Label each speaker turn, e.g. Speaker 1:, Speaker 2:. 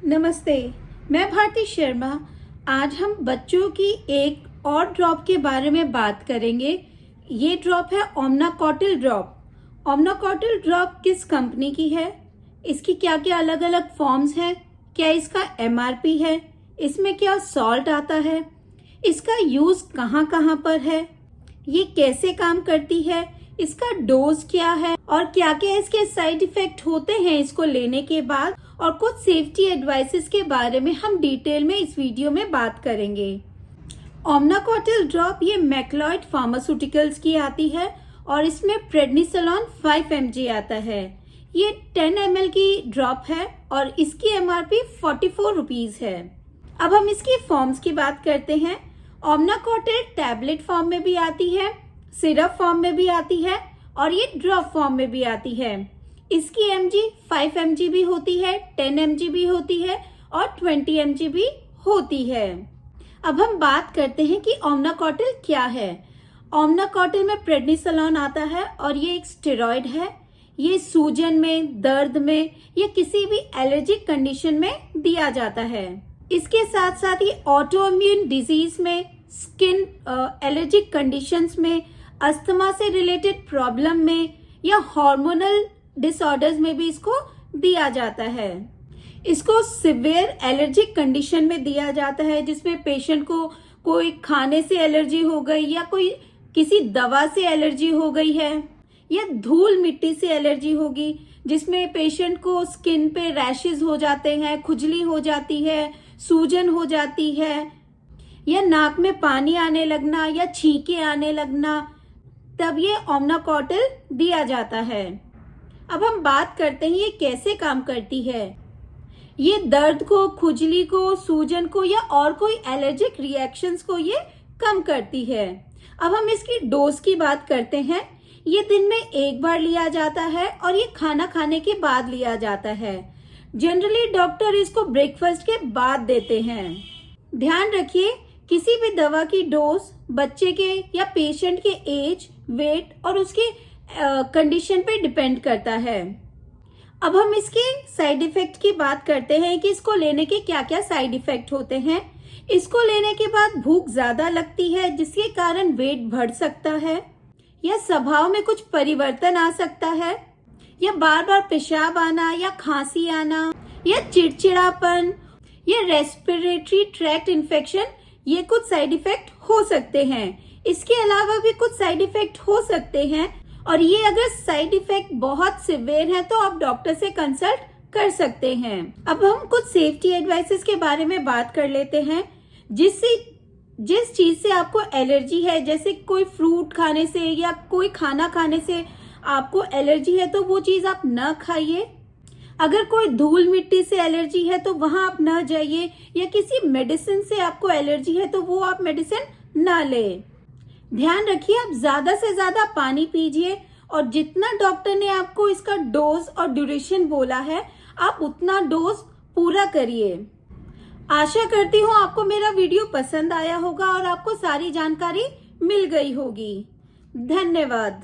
Speaker 1: नमस्ते, मैं भारती शर्मा। आज हम बच्चों की एक और ड्रॉप के बारे में बात करेंगे। ये ड्रॉप है ओमनाकॉटिल ड्रॉप। ओमनाकॉटिल ड्रॉप किस कंपनी की है, इसकी क्या क्या अलग अलग फॉर्म्स हैं, क्या इसका एमआरपी है, इसमें क्या सॉल्ट आता है, इसका यूज़ कहाँ कहाँ पर है, ये कैसे काम करती है, इसका डोज क्या है और क्या क्या इसके साइड इफेक्ट होते हैं इसको लेने के बाद, और कुछ सेफ्टी एडवाइसेस के बारे में हम डिटेल में इस वीडियो में बात करेंगे। ओमनाकॉटिल ड्रॉप ये मैक्लॉयड फार्मास्यूटिकल्स की आती है और इसमें प्रेडनिसोलोन 5 mg आता है। ये 10 ml की ड्रॉप है और इसकी एमआरपी 44 रुपीज है। अब हम इसकी फॉर्म्स की बात करते हैं। ओमनाकॉटिल टैबलेट फॉर्म में भी आती है, सिरप फॉर्म में भी आती है और ये ड्रॉप फॉर्म में भी आती है। इसकी mg 5 mg भी होती है, 10 mg भी होती है और 20 mg भी होती है। अब हम बात करते हैं कि ओमनाकॉटिल क्या है। ओमनाकॉटिल में प्रेडनिसोलोन आता है और ये एक स्टेरॉइड है। ये सूजन में, दर्द में या किसी भी एलर्जिक कंडीशन में दिया जाता है। इसके साथ साथ ये ऑटो इम्यून डिजीज में, स्किन एलर्जिक कंडीशंस में, अस्थमा से रिलेटेड प्रॉब्लम में या हार्मोनल डिसऑर्डर्स में भी इसको दिया जाता है। इसको सिवियर एलर्जिक कंडीशन में दिया जाता है जिसमें पेशेंट को कोई खाने से एलर्जी हो गई या कोई किसी दवा से एलर्जी हो गई है या धूल मिट्टी से एलर्जी होगी, जिसमें पेशेंट को स्किन पे रैशेस हो जाते हैं, खुजली हो जाती है, सूजन हो जाती है या नाक में पानी आने लगना या छींके आने लगना, तब ये ओमनाकॉटिल दिया जाता है। अब हम बात करते हैं ये कैसे काम करती है। ये दर्द को, खुजली को, सूजन को या और कोई एलर्जिक रिएक्शंस को ये कम करती है। अब हम इसकी डोज की बात करते हैं। ये दिन में एक बार लिया जाता है और ये खाना खाने के बाद लिया जाता है। जनरली डॉक्टर इसको ब्रेकफास्ट के बाद देते हैं। ध्यान रखिए, किसी भी दवा की डोज बच्चे के या पेशेंट के एज, वेट और उसके कंडीशन पे डिपेंड करता है। अब हम इसके साइड इफेक्ट की बात करते हैं कि इसको लेने के क्या क्या साइड इफेक्ट होते हैं। इसको लेने के बाद भूख ज्यादा लगती है जिसके कारण वेट बढ़ सकता है, या स्वभाव में कुछ परिवर्तन आ सकता है, या बार बार पेशाब आना या खांसी आना या चिड़चिड़ापन या रेस्पिरेटरी ट्रैक्ट इन्फेक्शन, ये कुछ साइड इफेक्ट हो सकते हैं। इसके अलावा भी कुछ साइड इफेक्ट हो सकते हैं और ये अगर साइड इफेक्ट बहुत सिवियर है तो आप डॉक्टर से कंसल्ट कर सकते हैं। अब हम कुछ सेफ्टी एडवाइसेस के बारे में बात कर लेते हैं। जिस चीज से आपको एलर्जी है, जैसे कोई फ्रूट खाने से या कोई खाना खाने से आपको एलर्जी है तो वो चीज आप न खाइए। अगर कोई धूल मिट्टी से एलर्जी है तो वहां आप न जाइए, या किसी मेडिसिन से आपको एलर्जी है तो वो आप मेडिसिन ना लें। ध्यान रखिए, आप ज्यादा से ज्यादा पानी पीजिए और जितना डॉक्टर ने आपको इसका डोज और ड्यूरेशन बोला है आप उतना डोज पूरा करिए। आशा करती हूँ आपको मेरा वीडियो पसंद आया होगा और आपको सारी जानकारी मिल गई होगी। धन्यवाद।